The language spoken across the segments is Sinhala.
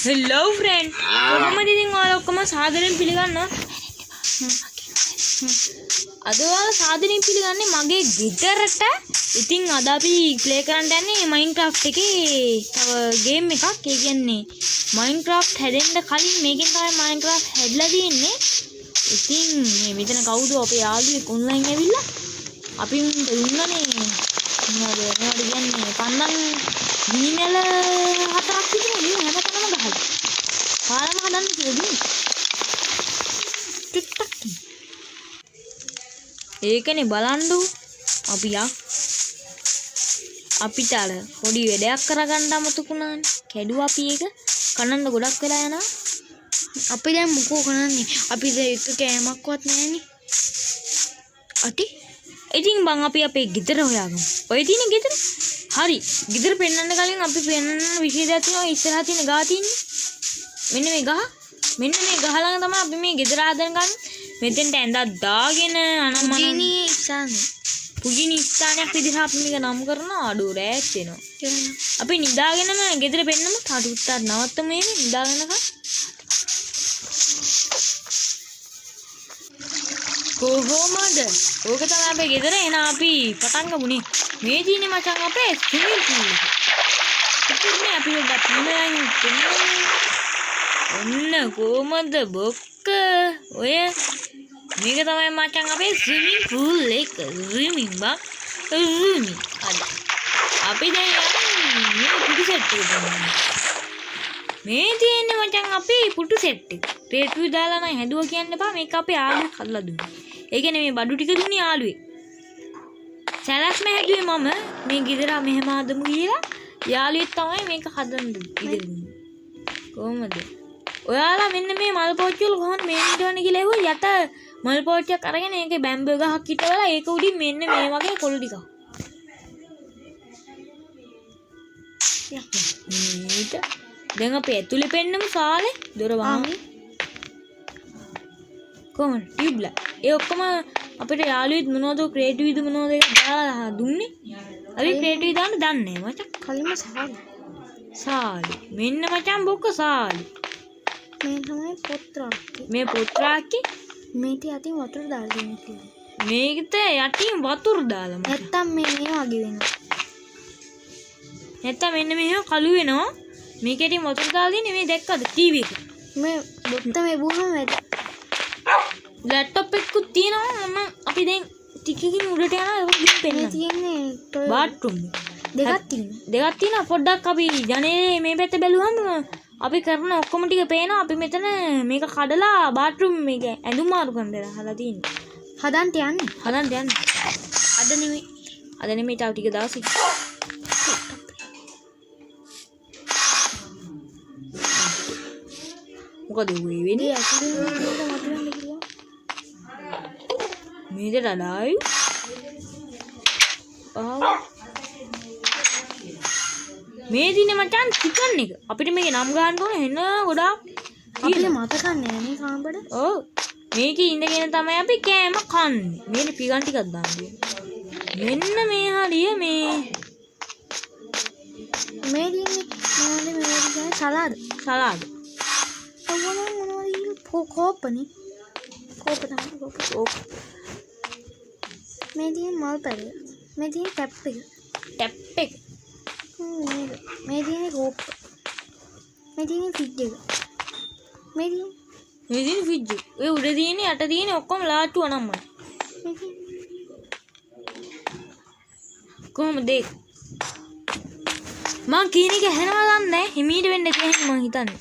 Hello friend. කොහොමද ඉතින් ඔයාලා ඔක්කොම සාදරයෙන් පිළිගන්නවා? අද ඔයාලා සාදරයෙන් පිළිගන්නේ මගේ ගෙදරට. ඉතින් අද අපි ප්ලේ කරන්න යන්නේ Minecraft එකේ තව ගේම් එකක්. ඒ කියන්නේ Minecraft හැදෙන්න කලින් මේකෙන් තමයි Minecraft හැදලා තියෙන්නේ. ඉතින් මේ මෙතන කවුද අපේ යාළුවෙක් ඔන්ලයින් ඇවිල්ලා අපි දුන්නනේ මොනවද කියන්නේ පන්නම් ගිනිනල හතරක් විතර මේ හැමතැනම ගහලා පාරම හදන්න කියලා දුන්නේ ටික්ටක් ඒකනේ බලන්නු අපිට අර පොඩි වැඩයක් කරගන්න අමතකුණානේ කැඩුවා අපි ඒක කනන්න ගොඩක් වෙලා යනවා අපි දැන් මොකෝ කරන්නේ අපි ඒක කෑමක්වත් නැහැනේ අටි ඉතින් බං අපි අපේ ගෙදර හොයාගමු ඔය තියෙන ගෙදර හරි ගෙදර පෙන්නන්න කලින් අපි පෙන්නන්න විශේෂයක් තියෙනවා ඉස්සරහා තියෙන ගහ තියෙන්නේ මෙන්න මේ ගහ ළඟ තමයි අපි මේ ගෙදර හදන්න ගන්න මෙතෙන්ට ඇඳක් දාගෙන අනම්මන පුජිනි ස්ථානයක් විදිහට අපි මේක නම් කරනවා අඩෝ රෑත් වෙනවා අපි නිදාගෙනම ගෙදර පෙන්නමු තාට උත්තර නවත්තමු මේ නිදාගෙනකම් කොහොමද ඕක තමයි අපේ ගෙදර එන අපි පටන් ගමුනේ මේ තියෙන්නේ මචං අපේ ස්විමින් pool එක ඉතින් අපි ඔන්න කොහමද බොක්ක ඔය මේක තමයි මචං අපේ ස්විමින් pool එක ස්විමින් බා ස්විමින් අද අපි දැන් මේ පුටු සෙට් එක මේ තියෙන්නේ මචං අපේ පුටු සෙට් එක රේටුයි දාලා නම් හැදුවා කියන්න එපා මේක අපේ ආලු හදලා දුන්නා ඒ කියන්නේ මේ බඩු ටික දුන්නේ ආලුවේ සැලැස්ම හැදුවේ මම මේ ගෙදර මෙහෙම හදමු කියලා යාළුවෙක් තමයි මේක හදන්න ඉතින් කොහමද ඔයාලා මෙන්න මේ මල් පෝච්චි වල කොහොමද මේ ඉඳවන්නේ කියලා ඇහුවා යට මල් පෝච්චියක් අරගෙන ඒකේ බැම්බෝ ගහක් හිටවලා ඒක උඩින් මෙන්න මේ වගේ කොළු ටිකක් මේක දැන් අපි ඇතුලේ පෙන්නමු සාලේ දොර වහමු කොහොමද ටියුබ්ලා ඒ ඔක්කොම අපිට යාළුවෙක් මොනවද ක්‍රියේටිව්ද මොනවද ඒක දාලා දුන්නේ අපි ක්‍රියේටිව් දාන්න දන්නේ මචං කලින්ම සාලි මෙන්න මචං බොක්ක සාලි මේ තමයි පොත්‍රාක්කි මේ පොත්‍රාක්කි මේක යටින් වතුර දාලා දෙන්න කියලා මේකට යටින් වතුර දාලා නැත්තම් මේ වගේ වෙනවා නැත්තම් මෙන්න මෙහෙම කළු වෙනවා මේක යටින් වතුර දාලා දෙන්නේ මේ දැක්කද ටීවී එක මේ බොත්ත මේ බුහම වැඩ ලැප්ටොප් එකකුත් තියෙනවා මම අපි දැන් ටිකකින් උඩට යනවා ඒක ගිහින් පෙන්නන්න තියෙන්නේ බාත්රූම් දෙකක් තියෙනවා පොඩ්ඩක් අපි ජනේලේ මේ පැත්ත බැලුවම අපි කරන ඔක්කොම ටික පේනවා අපි මෙතන මේක කඩලා බාත්රූම් මේක ඇඳුම් මාරු කරන්න හදලා තියෙන්නේ හදන්න යන්නේ අද නෙමෙයි තව ටික දවසෙ මොකද වෙන්නේ මේක ඩලායි මේ දිනේ මචං චිකන් එක අපිට මේකේ නම් ගන්න ඕනේ එන ගොඩාක් අපිට මතක නැහැ නේ කාඹඩ ඔව් මේකේ ඉඳගෙන තමයි අපි කෑම කන්නේ මේනේ පිගන් ටිකක් දාන්නේ මෙන්න මේ හරිය මේ දිනේ සලාද කෝපනේ කෝප මේ දිනේ මල් පැරිය මේ දිනේ ටැප් එක මේ දිනේ කෝප මේ දිනේ ෆ්‍රිජ් එක මේ දිනේ ෆ්‍රිජ් එක ඔය උඩ දිනේ යට දිනේ ඔක්කොම ලාට්ටුව නම්මයි කොහොමද ඒක මං කියන එක ඇහෙනවා දන්නේ හිමීට වෙන්න කියලා මං හිතන්නේ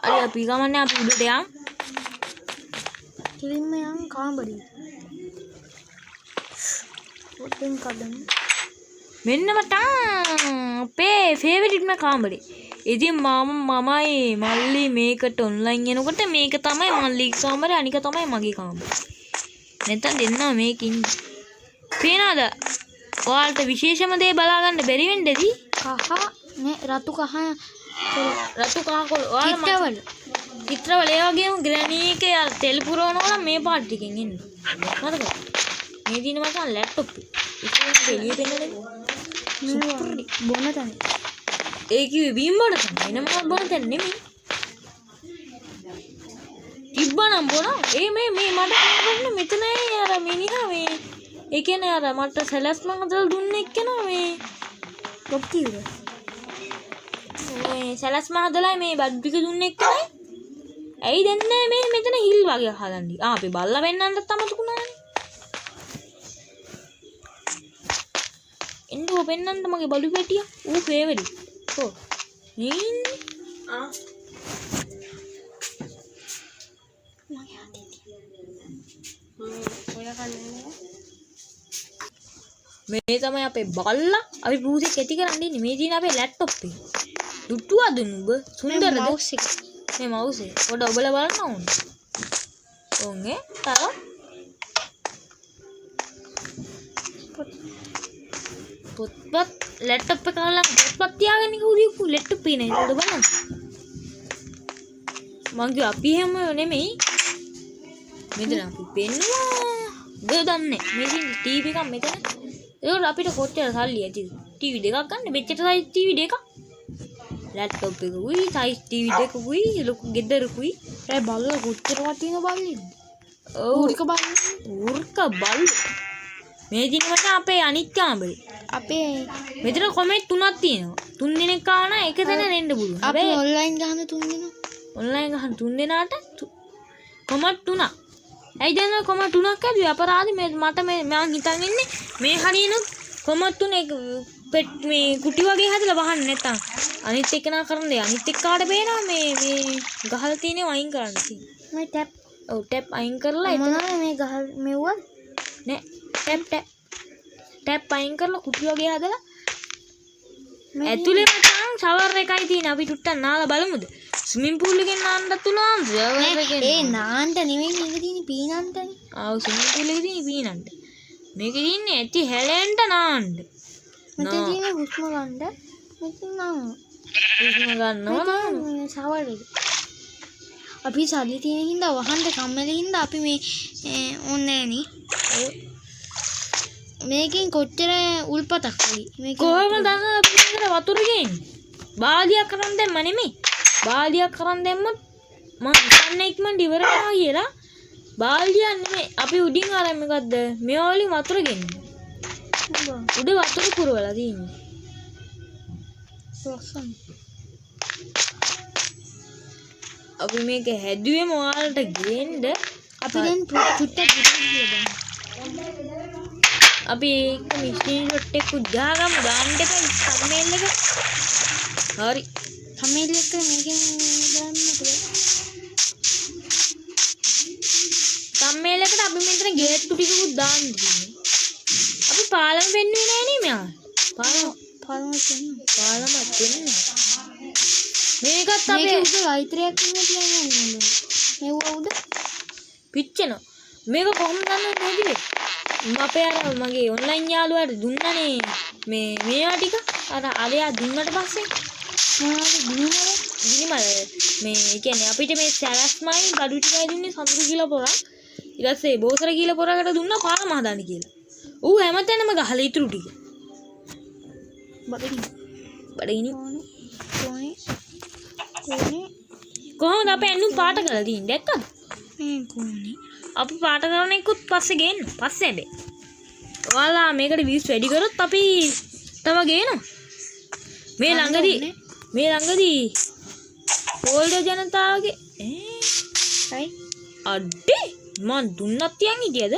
අර අපි ගමන්නේ අපි උඩට යන් කිලින්ම යන් කාඹරි පොටෙන් කඩන්න මෙන්න මට අපේ ෆේවරිට්ම කාඹරේ ඉතින් මමයි මල්ලි මේකට ඔන්ලයින් යනකොට මේක තමයි මල්ලිගේ කාමරේ අනික තමයි මගේ කාමරේ නැත්නම් දෙන්නා මේකින් පේනවද ඔයාලට විශේෂම දේ බලා ගන්න බැරි වෙන්නේදී කහ නේ රතු කහ කොළ ඔයාලා චිත්‍රවල ඒ වගේම ග්‍රැනීක තෙල් පුරවනවා මේ පාට ටිකෙන් එන්නේ මතකද මේ දින මචං ලැප්ටොප් එක එළිය පෙන්නන්නේ සුපර් බොන තැන ඒ කිව්වේ බීම් බොන තැන එන මොකක් බොන තැන නෙමෙයි තිබ්බනම් බොනවා. මේ මට කියන්න මෙතන අර මිනිහා මේ ඒ කියන්නේ අර මට සැලැස්ම හදලා දුන්න එක්කෙනා මේ මොකක් කිව්වද? මේ සැලැස්ම හදලා මේ බඩ්ඩික දුන්න එක්කනේ. ඇයි දෙන්නේ මේ මෙතන හිල් වගේ හදන්නේ? අපි බල්ලා වෙන්නන්නත් අමතකුණානේ. එන්නෝ වෙන්නන්න මගේ බඩු පැටියා. ඌ ෆේවරිට්. කො. මේ තමයි අපේ බල්ලා. අපි පුරුසේ කැටි කරන් ඉන්නේ. මේ දින අපේ ලැප්ටොප් එක. දුට්ටුවද නුඹ? සුන්දරද? මවුස් එක. මේ මවුස් එක. පොඩ ඔබලා බලන්න ඕන. ඕන්නේ. තව පොත්පත් ලැප්ටොප් එක ගාලා පොත්පත් තියාගෙන ඉන්න උදේ ලැප්ටොප් එක නේ. ඒක බලන්න. මං අපි හැම නෙමෙයි. මෙතන අපි පෙන්නවා. ඔය දන්නේ. මේකේ ටීවී එකක් මෙතන. ඒක අපිට කොච්චර සල්ලි ඇතිද? ටීවී දෙකක් ගන්න. මෙච්චර සයිස් ටීවී දෙකක්. ලැප්ටොප් එකකුයි, සයිස් ටීවී දෙකකුයි, ලොකු ගෙදරකුයි. ඒ බල්ලා කොච්චර වටින බල්ලින්ද? ඔව්. ඌර්ක බල්ල. මේ දිනවල අපේ අනිත් කාමරේ. අපේ මෙතන කොමෙන්ට් 3ක් තියෙනවා. 3 දිනක් ආවන එක දෙන එන්න පුළුවන්. අපි ඔන්ලයින් ගහන 3 දින. ඔන්ලයින් ගහන 3 දිනාට කොමෙන්ට් 3ක්. ඇයි දැන් කොමෙන්ට් 3ක් ඇදුවේ අපරාධි මට මම හිතන් ඉන්නේ මේ හරියන කොමෙන්ට් 3 මේ කුටි වගේ හදලා වහන්න නැත්තම් අනිත් එක නා කරන්නේ අනිත් එක කාට බේනවා මේ ගහලා තියෙනේ වයින් කරන්න තියෙන්නේ. මේ ටැප් ටැප් අයින් කරලා මොනවා මේ ගහ මෙව්වද? නෑ ටැප් අයින් කරලා කුටි වගේ හදලා ඇතුලේ මචං ෂවර් එකයි තියෙන. අපි ටුට්ටක් නාලා බලමුද? ස්විමින් පූල් එකෙන් නාන්නත් පුළුවන්. ෂවර් එකෙන් ඒ නාන්න නෙවෙයි මේක තියෙන්නේ පීනන්නනේ. ආව ස්විමින් පූල් එකේ තියෙන්නේ පීනන්න. මේකේ තියෙන්නේ ඇටි හැලෙන්න නාන්න. මෙතන තියෙන්නේ හුස්ම ගන්න. මෙතන නාන්න. හුස්ම ගන්නවා නේ ෂවර් එකේ. අපි සල්ලි තියෙන හින්දා වහන්න කම්මැලි හින්දා අපි මේ ඕනේ නේ. මේකෙන් කොච්චර උල්පතක් වගේ. මේක කොහොමද අපි මේකට වතුර ගේන්නේ? බාල්දියක් කරන් දැම්ම නෙමෙයි. බාල්දියක් කරන් දැම්මොත් මම හිතන්නේ ඉක්මනට ඉවර වෙනවා කියලා. බාල්දියක් නෙමෙයි. අපි උඩින් ආරම් මොකද්ද? මේ වලින් වතුර ගෙන්නේ. උඩ වතුර පුරවලා තියෙන්නේ. ලස්සන. අපි මේක හැදුවේ මොහාලට ගේන්න. අපි දැන් චුට්ටක් ගිහින් අපි එක මිෂින් ෂොට් එකක් ගහගමු දාන්න එපා thumbnail එක. හරි. thumbnail එක මේකෙන් දාන්න පුළුවන්. thumbnail එකට අපි මෙතන ගේට්ටු ටිකකුත් දාන්න තියෙනවා. අපි පාලම වෙන්නේ නැහැ නේ මෙයා. පාලම දෙන්න. මේකත් අපේ උඩ වෛත්‍රයක් ඉන්න තියන්නේ. මෙව උඩ පිච්චෙනවා. මේක කොහොමද ගන්නවද හැදිවේ? අපේ අර මගේ ඔන්ලයින් යාළුවාට දුන්නනේ මේවා ටික අර අරයා දුන්නට පස්සේ මොනවද දුන්නද? ගිනිමල මේ කියන්නේ අපිට මේ සැලස්මයි බඩු ටිකයි දුන්නේ සතුරු කියලා පොරක්. ඊට පස්සේ බෝසර කියලා පොරකට දුන්නා පාරම හදන්න කියලා. ඌ හැමතැනම ගහලා ඉතුරු ටික. බඩගිනි කොහොමද අපේ ඇඳුම් පාට කරලා තියෙන්නේ දැක්කද? මේ කොහොනේ අපි පාට කරන එකකුත් පස්සේ ගේන්න. පස්සේ හැබැයි. ඔයාලා මේකට views වැඩි කරොත් අපි තව ගේනවා. මේ ළඟදී පොල්ඩ ජනතාවගේ හයි අඩේ මන් දුන්නත් තියන් හිටියද?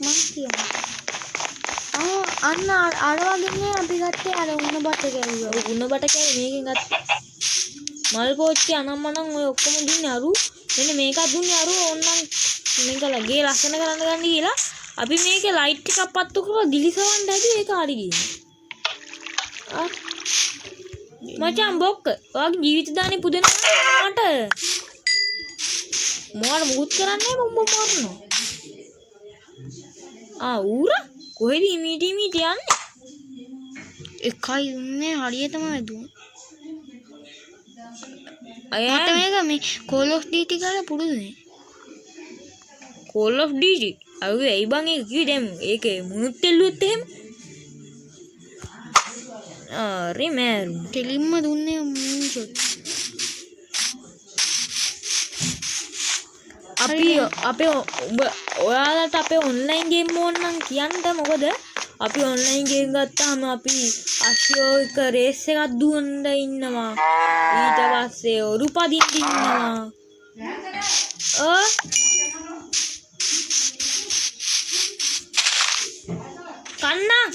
මං කියන්නේ. අන්න අර වගේනේ අපි ගත්තේ අර උණ බට කැවුවා. උණ බට කැවි මේකෙන් ගත්තා. මල් පෝච්චි අනම්මනම් ඔය ඔක්කොම දුන්නේ අරු. මෙන්න මේකක් දුන්නේ අරු ඕන්නම් මේක ලගේ ලස්සන කරන්න ගන්න කියලා. අපි මේකේ ලයිට් ටිකක් පත්තු කරලා දිලිසවන්න හැදුවේ ඒක හරි ගියේ. මචං බොක්ක ඔයාගේ ජීවිත දානේ පුදනවා මට. මොකට මුකුත් කරන්නේ බොම්බ මාරනවා. ඌර කොහෙද ඉමීටි යන්නේ? එකයි උන්නේ හරියටම වැදුවා. මට මේක මේ Call of Duty කරලා පුරුදුනේ. Call of Duty අය ඇයි බං ඒක කිව්වේ දැන් ඒකේ මුනුත් එල්ලුවොත් එහෙම රිමෑරු කෙලින්ම දුන්නේ මුන් ෂොට් අපි ඔයාලට අපේ ඔන්ලයින් ගේම් ඕන නම් කියන්න මොකද අපි ඔන්ලයින් ගේම් ගත්තාම අපි අශ්වෝ එක රේස් එකක් දුවන්න ඉන්නවා ඊට පස්සේ ඔරු පදින්න ඉන්නවා කන්නා